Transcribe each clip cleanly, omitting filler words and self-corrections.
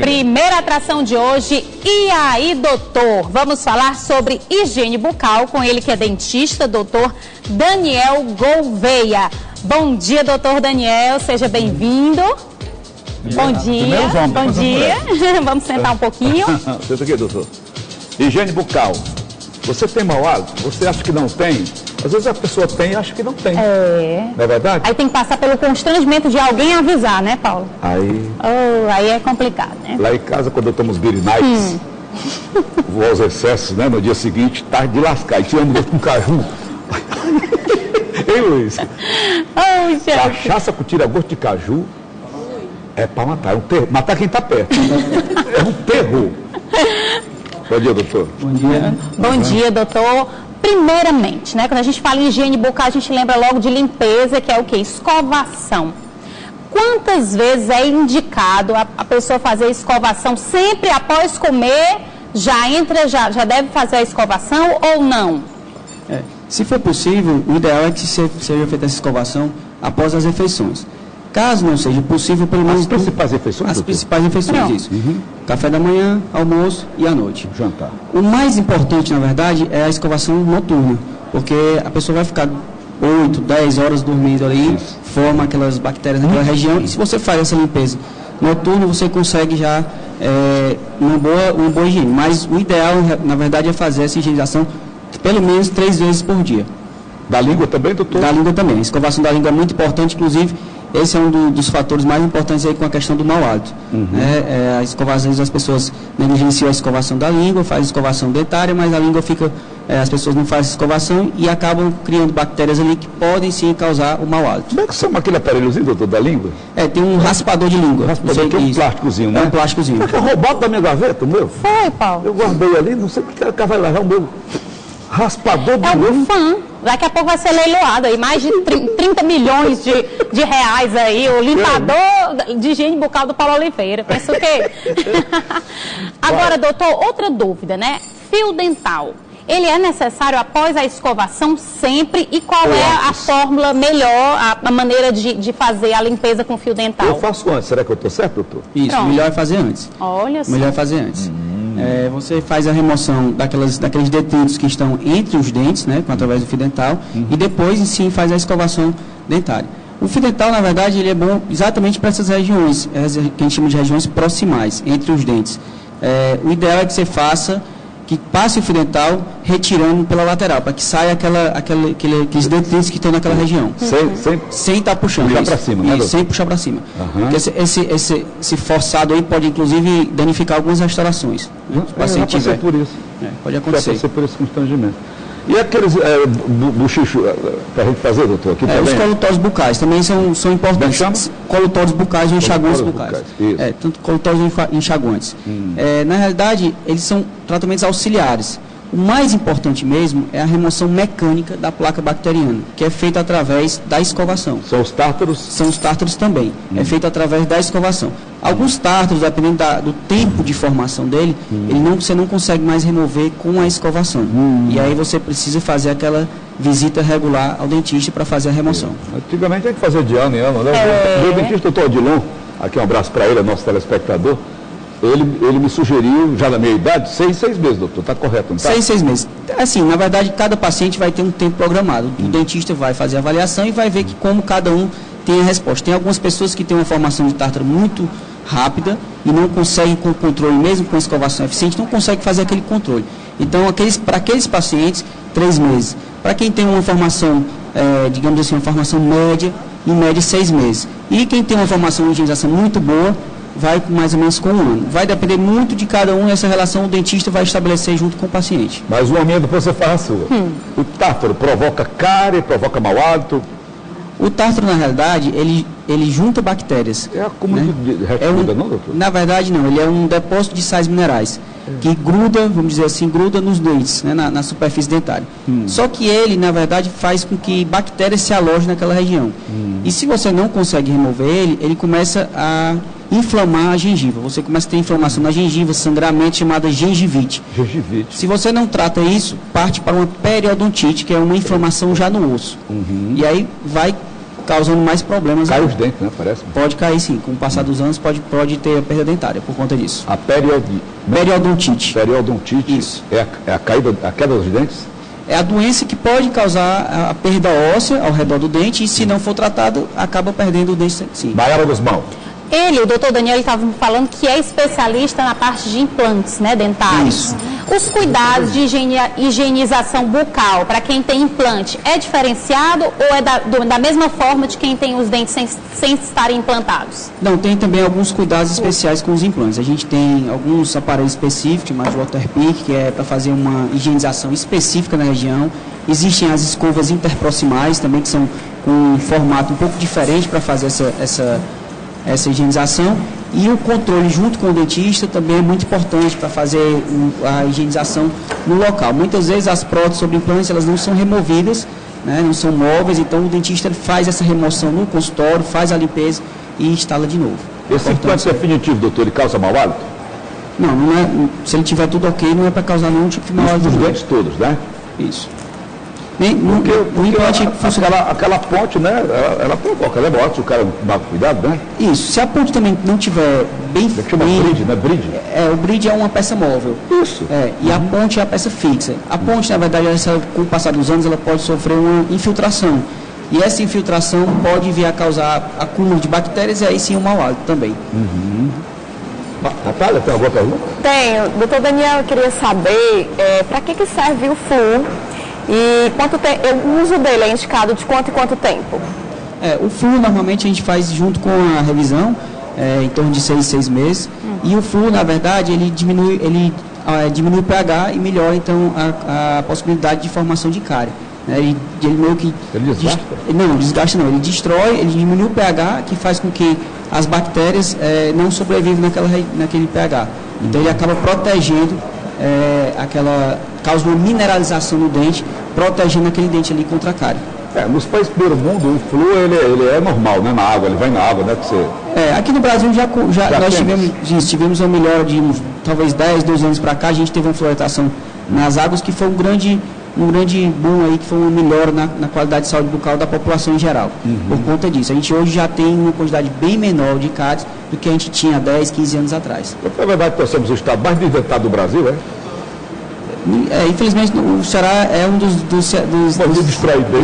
Primeira atração de hoje, e aí, doutor? Vamos falar sobre higiene bucal com ele que é dentista, doutor Daniel Gouveia. Bom dia, doutor Daniel, seja bem-vindo. Bom dia, bom dia. Vamos sentar um pouquinho. Senta aqui, doutor. Higiene bucal. Você tem mau hálito? Você acha que não tem? Às vezes a pessoa tem e acha que não tem. Não é verdade? Aí tem que passar pelo constrangimento de alguém avisar, né, Paulo? Aí é complicado, né? Lá em casa, quando eu tomo os birinites, vou aos excessos, né? No dia seguinte, tarde de lascar. E tirando gosto com caju. Hein, Luiz? Cachaça com tira-gosto de caju é para matar. É um terror. Matar quem está perto. É um terror. Bom dia, doutor. Bom dia. Bom dia, doutor. Primeiramente, né, quando a gente fala em higiene bucal, a gente lembra logo de limpeza, que é o quê? Escovação. Quantas vezes é indicado a pessoa fazer a escovação sempre após comer? Já deve fazer a escovação ou não? Se for possível, o ideal é que seja feita essa escovação após as refeições. Caso não seja possível, pelo menos... As principais refeições? As principais refeições, isso. Café da manhã, almoço e à noite. Jantar. O mais importante, na verdade, é a escovação noturna, porque a pessoa vai ficar 8, 10 horas dormindo ali, forma aquelas bactérias naquela região, e se você faz essa limpeza noturna, você consegue já uma boa higiene. Mas o ideal, na verdade, é fazer essa higienização pelo menos 3 vezes por dia. Da língua também, doutor? Da língua também. A escovação da língua é muito importante, inclusive, esse é um dos fatores mais importantes aí com a questão do mau hálito. A escovação, às vezes as pessoas negligenciam a escovação da língua, fazem escovação dentária, mas a língua fica, as pessoas não fazem escovação e acabam criando bactérias ali que podem sim causar o mau hálito. Como é que chama aquele aparelhozinho, doutor, da língua? Tem um raspador de língua. Raspador, que é um plásticozinho, né? É um plásticozinho. Foi roubado da minha gaveta, o meu? Foi, Paulo. Eu guardei ali, não sei porque o cara vai levar o meu raspador de língua. É um fã. Daqui a pouco vai ser leiloado aí, mais de 30 milhões de reais aí, o limpador de higiene bucal do Paulo Oliveira. Pensa o quê? Agora, doutor, outra dúvida, né? Fio dental. Ele é necessário após a escovação sempre? E qual é a fórmula melhor, a maneira de fazer a limpeza com fio dental? Eu faço antes. Será que eu estou certo, doutor? Isso, Pronto. Melhor é fazer antes. Olha só. Melhor é fazer antes. Você faz a remoção daqueles detritos que estão entre os dentes, né, através do fio dental, e depois, sim, faz a escovação dentária. O fio dental, na verdade, ele é bom exatamente para essas regiões, que a gente chama de regiões proximais, entre os dentes. O ideal é que você faça, que passe o fio dental retirando pela lateral, para que saia aqueles detritos que estão naquela região. Sem estar puxando. Puxar para cima, né? Sem puxar para cima. Porque esse forçado aí pode, inclusive, danificar algumas restaurações. Né? Se o paciente tiver. Por isso. Pode acontecer. Já passei por esse constrangimento. E aqueles bochicho para a gente fazer, doutor? Aqui Os colutórios bucais também são importantes. Colutórios bucais ou enxaguantes bucais. Tanto colutórios ou enxaguantes. Na realidade, eles são tratamentos auxiliares. O mais importante mesmo é a remoção mecânica da placa bacteriana, que é feita através da escovação. São os tártaros? São os tártaros também. É feito através da escovação. Alguns tártaros, dependendo do tempo de formação dele, você não consegue mais remover com a escovação. E aí você precisa fazer aquela visita regular ao dentista para fazer a remoção. Antigamente tem que fazer de ano em ano, né? O dentista, doutor Odilon, aqui um abraço para ele, é nosso telespectador. Ele me sugeriu, já na minha idade, 6 meses, doutor. Está correto, não está? 6 meses. Assim, na verdade, cada paciente vai ter um tempo programado. O dentista vai fazer a avaliação e vai ver como cada um tem a resposta. Tem algumas pessoas que têm uma formação de tártaro muito rápida e não conseguem, com o controle, mesmo com a escovação eficiente, não conseguem fazer aquele controle. Então, para aqueles pacientes, 3 meses. Para quem tem uma formação, digamos assim, uma formação média, em média 6 meses. E quem tem uma formação de higienização muito boa, vai mais ou menos com 1 ano. Vai depender muito de cada um, essa relação o dentista vai estabelecer junto com o paciente. Mas o homem depois você faz a sua. O tártaro provoca cárie, provoca mau hálito? O tártaro, na realidade, ele junta bactérias. É acúmulo de retícula, não, doutor? Na verdade, não. Ele é um depósito de sais minerais que gruda, vamos dizer assim, gruda nos dentes, né, na superfície dentária. Só que ele, na verdade, faz com que bactérias se alojem naquela região. E se você não consegue remover ele começa a inflamar a gengiva. Você começa a ter inflamação na gengiva, sangramento, chamada gengivite. Se você não trata isso, parte para uma periodontite, que é uma inflamação já no osso. E aí vai causando mais problemas. Cai os dentes, né? Parece. Pode cair, sim. Com o passar dos anos, pode ter a perda dentária por conta disso. A periodontite. Periodontite. Isso. É a queda dos dentes? É a doença que pode causar a perda óssea ao redor do dente e, se não for tratado, acaba perdendo o dente, sim. Maiara Guzmão. O doutor Daniel, estava me falando que é especialista na parte de implantes, né, dentários. Isso. Os cuidados de higienização bucal para quem tem implante é diferenciado ou é da mesma forma de quem tem os dentes sem estarem implantados? Não, tem também alguns cuidados especiais com os implantes. A gente tem alguns aparelhos específicos, mais o Waterpik, que é para fazer uma higienização específica na região. Existem as escovas interproximais também, que são com um formato um pouco diferente para fazer essa higienização, e o controle junto com o dentista também é muito importante para fazer a higienização no local. Muitas vezes as próteses sobre implantes elas não são removidas, né, não são móveis, então o dentista faz essa remoção no consultório, faz a limpeza e instala de novo. Esse implante definitivo, doutor, ele causa mau hálito? Não, não é, se ele tiver tudo ok, não é para causar nenhum tipo de mau hálito. Os dentes todos, né? Isso. O implante funciona. Aquela ponte, né? Ela provoca, ela é morte, se o cara não dá cuidado, né? Isso. Se a ponte também não tiver bem. Você chama bridge, né? Bridge? O bridge é uma peça móvel. Isso. E a ponte é a peça fixa. A ponte, na verdade, com o passar dos anos, ela pode sofrer uma infiltração. E essa infiltração pode vir a causar acúmulo de bactérias e aí sim um mau hálito também. Natália, tem alguma pergunta? Tenho. Doutor Daniel, eu queria saber para que serve o flu e quanto tempo, o uso dele é indicado de quanto e quanto tempo? O flu normalmente a gente faz junto com a revisão, em torno de 6 meses. E o flu, na verdade, ele diminui o pH e melhora então a possibilidade de formação de cárie. Ele meio que... Ele desgasta? Não, desgasta não. Ele destrói, ele diminui o pH, que faz com que as bactérias não sobrevivam naquele pH. Então ele acaba protegendo causa uma mineralização no dente, protegendo aquele dente ali contra a cárie. Nos países do primeiro mundo, o flu ele é normal, né? Na água, ele vai na água, né? Que você... Aqui no Brasil nós tivemos uma melhora de talvez 10, 12 anos para cá. A gente teve uma fluoretação nas águas que foi um grande boom aí, que foi uma melhora na qualidade de saúde bucal da população em geral. Por conta disso. A gente hoje já tem uma quantidade bem menor de cáries do que a gente tinha 10, 15 anos atrás. É verdade que nós somos o estado mais desdentado do Brasil, é? Infelizmente, o Ceará é um dos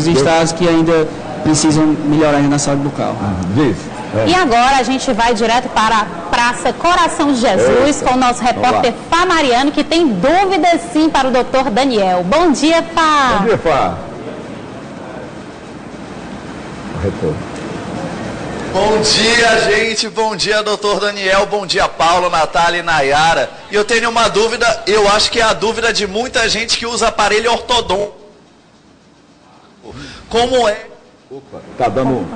estados que ainda precisam melhorar na saúde bucal. E agora a gente vai direto para a Praça Coração de Jesus com o nosso repórter Fá Mariano, que tem dúvidas sim para o doutor Daniel. Bom dia, Fá! Bom dia, Fá! Retorno. Bom dia, gente. Bom dia, doutor Daniel. Bom dia, Paulo, Natália e Nayara. E eu tenho uma dúvida, eu acho que é a dúvida de muita gente que usa aparelho ortodôntico. Como é? Opa, tá dando...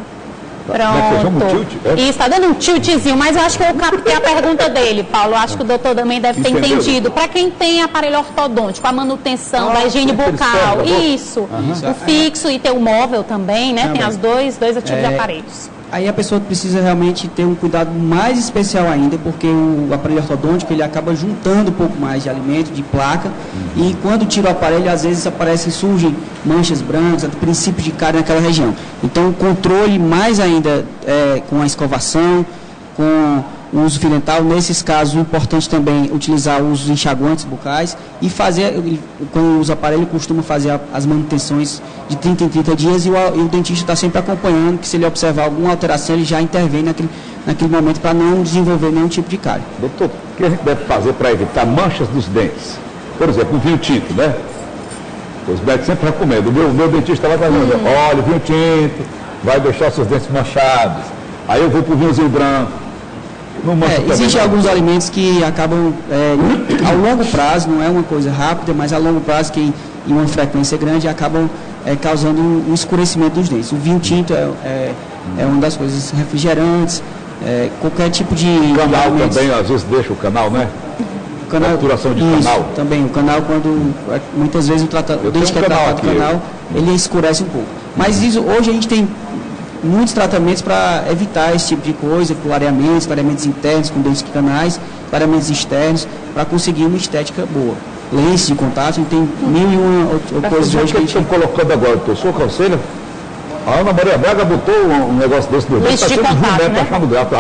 Pronto. Isso, está dando um tiltzinho, mas eu acho que eu captei a pergunta dele, Paulo. Eu acho que o doutor também deve ter entendido. Para quem tem aparelho ortodôntico, a manutenção da higiene bucal, isso. O fixo e ter o móvel também, né? Tem as dois tipos de aparelhos. Aí a pessoa precisa realmente ter um cuidado mais especial ainda, porque o aparelho ortodôntico ele acaba juntando um pouco mais de alimento, de placa, e quando tira o aparelho, às vezes surgem manchas brancas, princípios de cárie naquela região. Então, o controle mais ainda com a escovação, com o uso fio dental. Nesses casos, é importante também utilizar os enxaguantes bucais e fazer, com os aparelhos, costuma fazer as manutenções de 30 em 30 dias e o dentista está sempre acompanhando, que se ele observar alguma alteração, ele já intervém naquele momento para não desenvolver nenhum tipo de cárie. Doutor, o que a gente deve fazer para evitar manchas nos dentes? Por exemplo, o vinho tinto, né? Os médicos sempre recomendam. O meu dentista vai fazendo, olha, o vinho tinto vai deixar seus dentes manchados. Aí eu vou para o vinhozinho branco. Existem alguns alimentos que acabam, ao longo prazo, não é uma coisa rápida, mas a longo prazo, que em uma frequência grande, acabam causando um escurecimento dos dentes. O vinho tinto é uma das coisas, refrigerantes, qualquer tipo de... O canal também, às vezes, deixa o canal, né? Maturação de canal. Também, o canal, quando muitas vezes o dente que é tratado do canal, ele escurece um pouco. Mas hoje a gente tem muitos tratamentos para evitar esse tipo de coisa, clareamentos internos com dentes canais, clareamentos externos, para conseguir uma estética boa. Lentes de contato, tem mil e uma coisas hoje que a gente está colocando agora, doutor, o senhor aconselha? A Ana Maria Braga botou um negócio desse no dente de contato, né? Achando grato,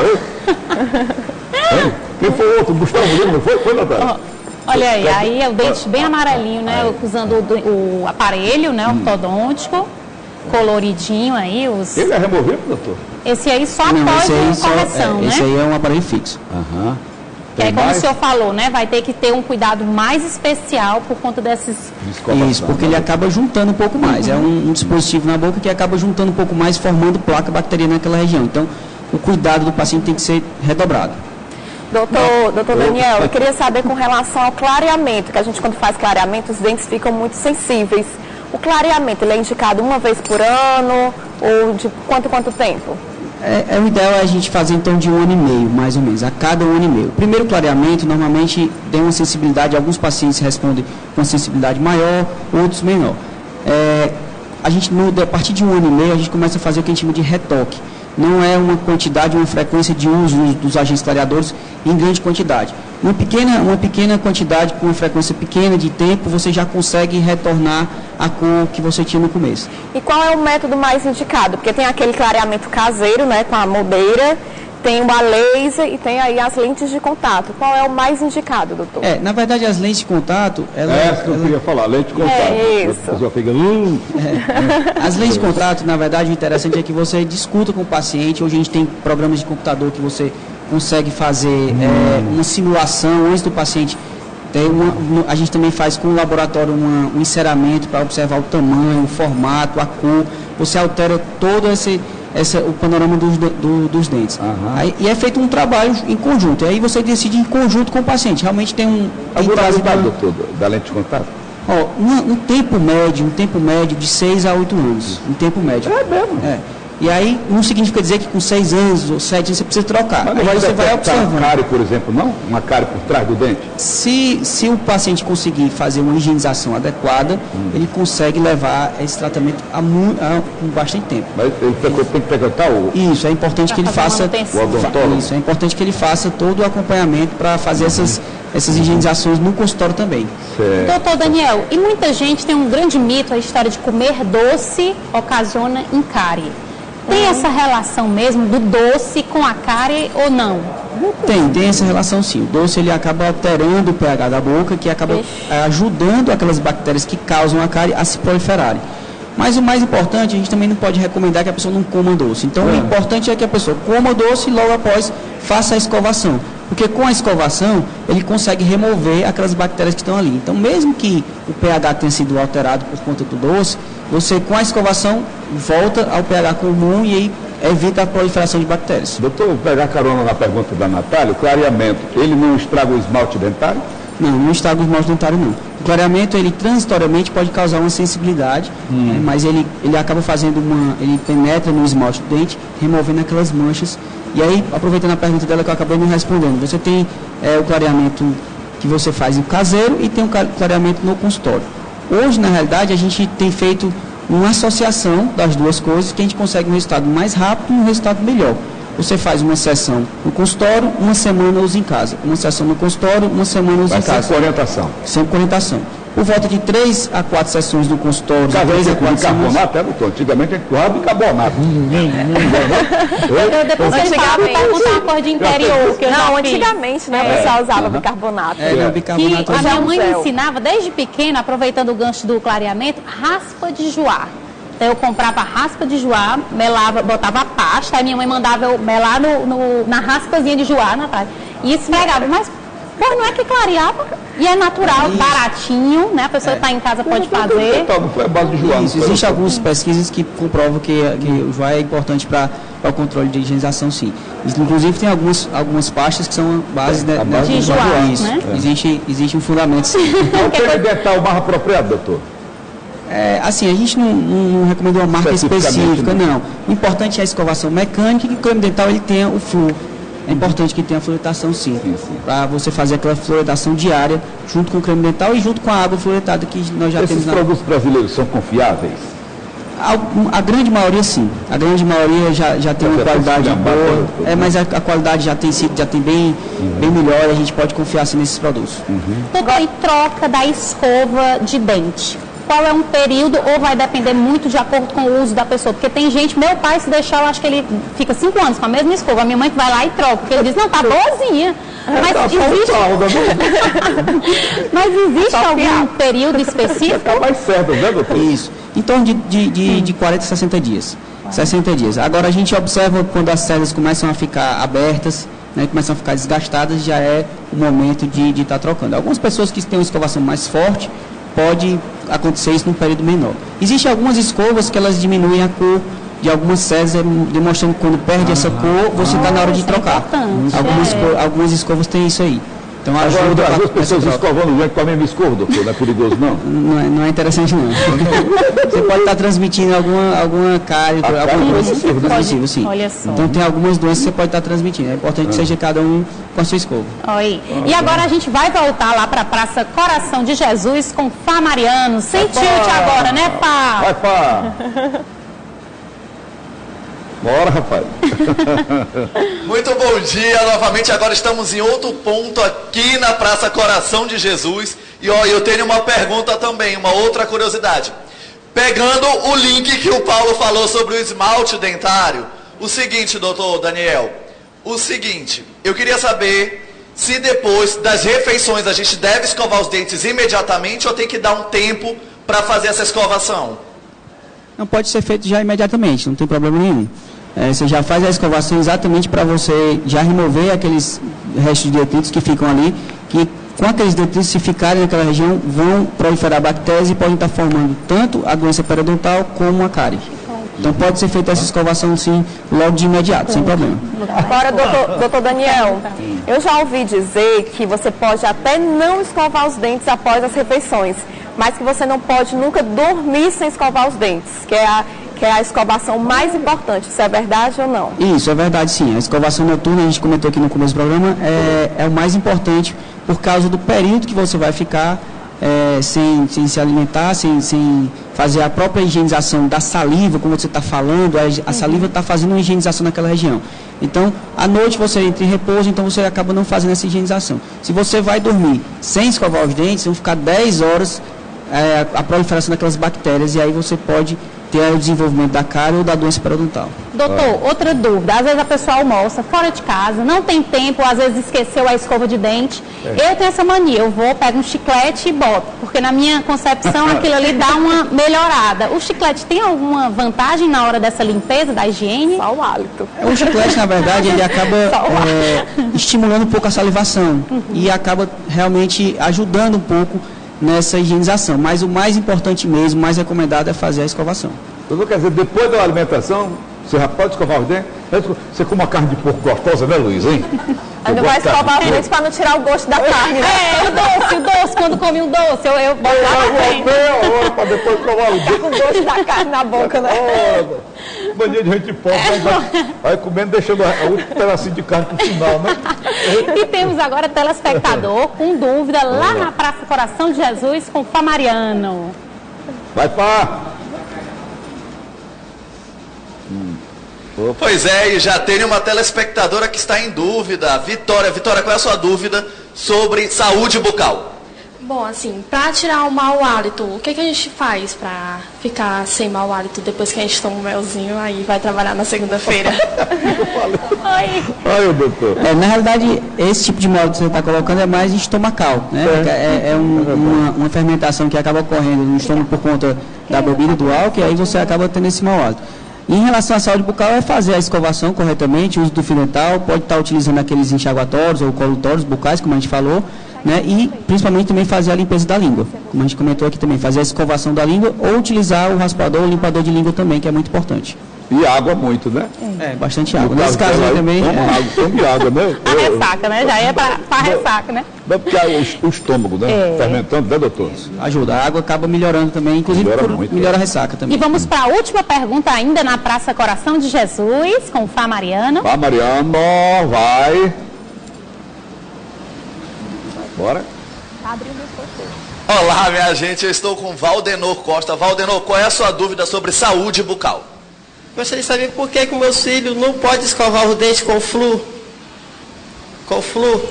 quem foi o outro? Gustavo Lima, não foi? Foi, Natália? Olha aí é o dente bem amarelinho, né? Usando o aparelho, né? Ortodôntico, coloridinho aí. Ele é removível, doutor? Esse aí só após a correção, né? Esse aí é um aparelho fixo. Que é como o senhor falou, né? Vai ter que ter um cuidado mais especial por conta desses... Isso, porque ele acaba juntando um pouco mais. É um dispositivo na boca que acaba juntando um pouco mais, formando placa bacteriana naquela região. Então, o cuidado do paciente tem que ser redobrado. Doutor Daniel, eu queria saber com relação ao clareamento, que a gente quando faz clareamento os dentes ficam muito sensíveis. O clareamento, ele é indicado uma vez por ano ou de quanto tempo? O ideal é a gente fazer em torno de 1 ano e meio, mais ou menos, a cada 1 ano e meio. O primeiro clareamento, normalmente, tem uma sensibilidade, alguns pacientes respondem com uma sensibilidade maior, outros menor. A partir de 1 ano e meio, a gente começa a fazer o que a gente chama de retoque. Não é uma quantidade, uma frequência de uso dos agentes clareadores em grande quantidade. Uma pequena quantidade, com uma frequência pequena de tempo, você já consegue retornar a cor que você tinha no começo. E qual é o método mais indicado? Porque tem aquele clareamento caseiro, né, com a moldeira, tem o a laser e tem aí as lentes de contato. Qual é o mais indicado, doutor? Na verdade, as lentes de contato... eu queria falar, lente de contato. As lentes de contato, na verdade, o interessante é que você discuta com o paciente. Hoje a gente tem programas de computador que você consegue fazer uma simulação antes do paciente. A gente também faz com o laboratório um enceramento para observar o tamanho, o formato, a cor. Você altera todo o panorama dos dentes. E é feito um trabalho em conjunto. E aí você decide em conjunto com o paciente. Realmente tem a durabilidade, doutor, da lente de contato? Um tempo médio de 6 a 8 anos. Um tempo médio. É mesmo? E aí não significa dizer que com 6 anos ou 7 anos você precisa trocar. Mas aí você vai observando. Uma cárie, por exemplo, não? Uma cárie por trás do dente? Se o paciente conseguir fazer uma higienização adequada, ele consegue levar esse tratamento com bastante tempo. Mas ele tem que frequentar Isso, é importante que ele faça... O odontólogo? Isso, é importante que ele faça todo o acompanhamento para fazer essas higienizações no consultório também. Certo. Doutor Daniel, e muita gente tem um grande mito, a história de comer doce ocasiona em cárie. Tem essa relação mesmo do doce com a cárie ou não? Tem essa relação sim. O doce ele acaba alterando o pH da boca, que acaba ajudando aquelas bactérias que causam a cárie a se proliferarem. Mas o mais importante, a gente também não pode recomendar que a pessoa não coma doce. Então, o importante é que a pessoa coma doce e logo após faça a escovação. Porque com a escovação, ele consegue remover aquelas bactérias que estão ali. Então, mesmo que o pH tenha sido alterado por conta do doce, você com a escovação volta ao pH comum e aí evita a proliferação de bactérias. Doutor, vou pegar carona na pergunta da Natália, o clareamento, ele não estraga o esmalte dentário? Não estraga o esmalte dentário não. O clareamento, ele transitoriamente pode causar uma sensibilidade, mas ele acaba fazendo ele penetra no esmalte do dente, removendo aquelas manchas. E aí, aproveitando a pergunta dela que eu acabei não respondendo, você tem o clareamento que você faz no caseiro e tem o clareamento no consultório. Hoje, na realidade, a gente tem feito uma associação das duas coisas que a gente consegue um resultado mais rápido e um resultado melhor. Você faz uma sessão no consultório, uma semana usa em casa. Uma sessão no consultório, uma semana usa em casa. Sempre com orientação. Sempre com orientação. Por volta de 3 a 4 sessões no consultório. 3 a 4 bicarbonato, doutor? Antigamente a gente usava bicarbonato. Depois você fala, perguntar uma cor de interior. Não, antigamente, né? O pessoal usava bicarbonato. Bicarbonato. A minha mãe me ensinava, desde pequena, aproveitando o gancho do clareamento, raspa de joá. Então eu comprava raspa de joá, melava, botava a pasta, aí minha mãe mandava eu melar na raspazinha de joá, Natália, e esfregava. Mas, pô, não é que clareava? E é natural, baratinho, né? A pessoa está em casa, pode fazer. Não foi a base de joá. Existem algumas pesquisas que comprovam que o joá é importante para o controle de higienização, sim. Inclusive tem algumas pastas que são bases de joá, né? Existe um fundamento, sim. O creme dental mais apropriado, doutor? Assim, a gente não recomenda uma marca específica, não. O importante é a escovação mecânica e que o creme dental ele tenha o flúor. É importante que tenha a fluoretação, sim. Para você fazer aquela fluoretação diária junto com o creme dental e junto com a água fluoretada que nós já temos. Esses produtos brasileiros são confiáveis? A grande maioria, sim. A grande maioria já tem uma qualidade boa, mas a qualidade já tem bem melhor e a gente pode confiar, sim, nesses produtos. Doutor, e troca da escova de dente? qual é um período ou vai depender muito de acordo com o uso da pessoa? Porque tem gente, meu pai, se deixar, eu acho que ele fica 5 anos com a mesma escova. A minha mãe que vai lá e troca, porque ele diz, não, tá boazinha. Mas existe... Mas existe algum período específico? Tá mais certo, né, doutor? Isso. Em torno de 40 a 60 dias. 60 dias. Agora a gente observa quando as células começam a ficar abertas, né, começam a ficar desgastadas, já é o momento de estar trocando. Algumas pessoas que têm uma escovação mais forte, pode acontecer isso num período menor. Existem algumas escovas que elas diminuem a cor de algumas células, demonstrando que quando perde essa cor, você está na hora de trocar. Algumas escovas têm isso aí. Então ajuda. As duas pessoas escovando o dente com a mesma escova, doutor, não é perigoso não? Não é interessante não. Você pode estar transmitindo alguma cárie, alguma coisa transmissível, sim. Olha só. Então tem algumas doenças que você pode estar transmitindo. É importante que seja cada um com a sua escova. Oi. E agora a gente vai voltar lá para a Praça Coração de Jesus com Fá Mariano. Sentiu-te agora, né, Fá? Vai, Fá! Bora, rapaz. Muito bom dia, novamente agora estamos em outro ponto aqui na Praça Coração de Jesus. E ó, eu tenho uma pergunta também, uma outra curiosidade. Pegando o link que o Paulo falou sobre o esmalte dentário, o seguinte, doutor Daniel, eu queria saber se depois das refeições a gente deve escovar os dentes imediatamente ou tem que dar um tempo para fazer essa escovação? Não pode ser feito já imediatamente, não tem problema nenhum. Você já faz a escovação exatamente para você já remover aqueles restos de detritos que ficam ali, que com aqueles detritos, se ficarem naquela região, vão proliferar bactérias e podem estar formando tanto a doença periodontal como a cárie. Então pode ser feita essa escovação sim, logo de imediato, sem problema. Agora, doutor Daniel, eu já ouvi dizer que você pode até não escovar os dentes após as refeições, mas que você não pode nunca dormir sem escovar os dentes, que é a escovação mais importante. Isso é verdade ou não? Isso, é verdade sim. A escovação noturna, a gente comentou aqui no começo do programa, é o mais importante por causa do período que você vai ficar sem se alimentar, sem fazer a própria higienização da saliva, como você está falando, a saliva está fazendo uma higienização naquela região. Então, à noite você entra em repouso, então você acaba não fazendo essa higienização. Se você vai dormir sem escovar os dentes, vão ficar 10 horas a proliferação daquelas bactérias, e aí você pode ter o desenvolvimento da cárie ou da doença periodontal. Doutor, outra dúvida. Às vezes a pessoa almoça fora de casa, não tem tempo, às vezes esqueceu a escova de dente. Eu tenho essa mania, eu pego um chiclete e boto, porque na minha concepção aquilo ali dá uma melhorada. O chiclete tem alguma vantagem na hora dessa limpeza, da higiene? Só o hálito. O chiclete, na verdade, ele acaba estimulando um pouco a salivação e acaba realmente ajudando um pouco nessa higienização, mas o mais importante mesmo, o mais recomendado é fazer a escovação. Doutor, quer dizer, depois da alimentação, você já pode escovar os dentes? Você come uma carne de porco gostosa, né, Luiz, hein? Ainda vai escovar os dentes para não tirar o gosto da carne, né? O doce, quando come um doce, eu boto lá na frente. Para depois escovar os dentes. Com o gosto da carne na boca, né? Mania de gente pobre, vai comendo, deixando um pedacinho de carne pro final, né? E temos agora telespectador com dúvida lá na Praça Coração de Jesus com Fá Mariano. Vai, Fá! Pois é, e já tem uma telespectadora que está em dúvida. Vitória, qual é a sua dúvida sobre saúde bucal? Bom, assim, para tirar o mau hálito, o que a gente faz para ficar sem mau hálito depois que a gente toma um melzinho aí vai trabalhar na segunda-feira? Ai, doutor. Na realidade, esse tipo de mau hálito que você está colocando é mais estomacal, né? Uma fermentação que acaba ocorrendo no estômago por conta da bebida, do álcool, e aí você acaba tendo esse mau hálito. Em relação à saúde bucal, é fazer a escovação corretamente, o uso do fio dental, pode estar utilizando aqueles enxaguatórios ou colutórios bucais, como a gente falou, né? E principalmente também fazer a limpeza da língua, como a gente comentou aqui também, fazer a escovação da língua ou utilizar o raspador ou limpador de língua também, que é muito importante. E água muito, né? Bastante água. Nesse caso aí também... Tome água, né? A ressaca, né? Já é para a ressaca, né? Não, porque o estômago, né? Fermentando, né, doutor? Ajuda. A água acaba melhorando também, inclusive melhora a ressaca também. E vamos para a última pergunta ainda na Praça Coração de Jesus, com o Fá Mariano. Fá Mariano, vai. Bora. Olá, minha gente, eu estou com Valdenor Costa. Valdenor, qual é a sua dúvida sobre saúde bucal? Gostaria de saber por que o meu filho não pode escovar os dentes com flu. Com flu.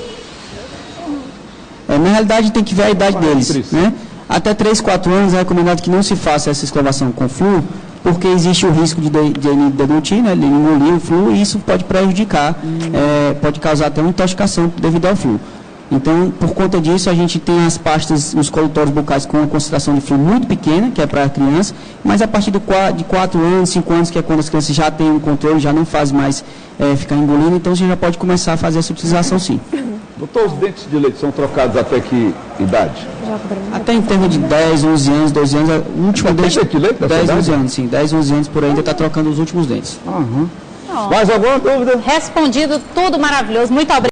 Na realidade, tem que ver a idade deles, né? Até 3, 4 anos é recomendado que não se faça essa escovação com flúor, porque existe o risco de deglutir, né, de engolir o flúor, e isso pode prejudicar, pode causar até uma intoxicação devido ao flúor. Então, por conta disso, a gente tem as pastas, os colutórios bucais com uma concentração de flúor muito pequena, que é para a criança, mas a partir de 4 anos, 5 anos, que é quando as crianças já têm um controle, já não fazem mais ficar engolindo, então você já pode começar a fazer essa utilização sim. Doutor, os dentes de leite são trocados até que idade? Até em termos de 10, 11 anos, 12 anos, o último dente... Dente de leite 10, 11 anos, sim. 10, 11 anos por aí ainda está trocando os últimos dentes. Mais alguma dúvida? Respondido, tudo maravilhoso. Muito obrigado.